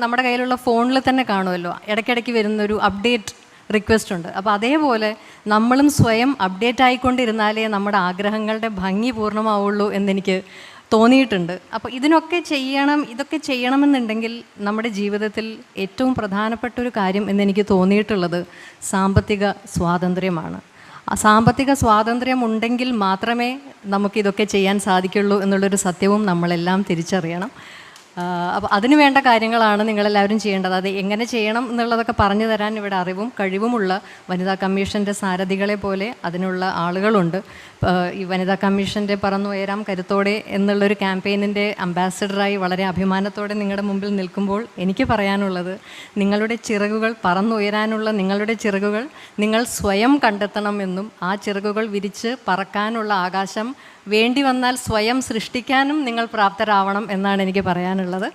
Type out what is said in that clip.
നമ്മുടെ കയ്യിലുള്ള ഫോണിൽ തന്നെ കാണുമല്ലോ, ഇടയ്ക്കിടയ്ക്ക് വരുന്നൊരു അപ്ഡേറ്റ് റിക്വസ്റ്റ് ഉണ്ട്. അപ്പോൾ അതേപോലെ നമ്മളും സ്വയം അപ്ഡേറ്റ് ആയിക്കൊണ്ടിരുന്നാലേ നമ്മുടെ ആഗ്രഹങ്ങളുടെ ഭംഗി പൂർണ്ണമാവുള്ളൂ എന്നെനിക്ക് തോന്നിയിട്ടുണ്ട്. അപ്പോൾ ഇതൊക്കെ ചെയ്യണമെന്നുണ്ടെങ്കിൽ നമ്മുടെ ജീവിതത്തിൽ ഏറ്റവും പ്രധാനപ്പെട്ട ഒരു കാര്യം എന്നെനിക്ക് തോന്നിയിട്ടുള്ളത് സാമ്പത്തിക സ്വാതന്ത്ര്യമാണ്. ആ സാമ്പത്തിക സ്വാതന്ത്ര്യം ഉണ്ടെങ്കിൽ മാത്രമേ നമുക്കിതൊക്കെ ചെയ്യാൻ സാധിക്കുള്ളൂ എന്നുള്ളൊരു സത്യവും നമ്മളെല്ലാം തിരിച്ചറിയണം. അപ്പോൾ അതിന് വേണ്ട കാര്യങ്ങളാണ് നിങ്ങളെല്ലാവരും ചെയ്യേണ്ടത്. അത് എങ്ങനെ ചെയ്യണം എന്നുള്ളതൊക്കെ പറഞ്ഞു തരാൻ ഇവിടെ അറിവും കഴിവുമുള്ള വനിതാ കമ്മീഷൻ്റെ സാരഥികളെ പോലെ അതിനുള്ള ആളുകളുണ്ട്. ഈ വനിതാ കമ്മീഷൻ്റെ പറന്നുയരാം കരുത്തോടെ എന്നുള്ളൊരു ക്യാമ്പയിനിൻ്റെ അംബാസഡറായി വളരെ അഭിമാനത്തോടെ നിങ്ങളുടെ മുമ്പിൽ നിൽക്കുമ്പോൾ എനിക്ക് പറയാനുള്ളത്, നിങ്ങളുടെ ചിറകുകൾ പറന്നുയരാനുള്ള നിങ്ങളുടെ ചിറകുകൾ നിങ്ങൾ സ്വയം കണ്ടെത്തണമെന്നും ആ ചിറകുകൾ വിരിച്ച് പറക്കാനുള്ള ആകാശം വേണ്ടി വന്നാൽ സ്വയം സൃഷ്ടിക്കാനും നിങ്ങൾ പ്രാപ്തരാവണം എന്നാണ് എനിക്ക് പറയാനുള്ളത്.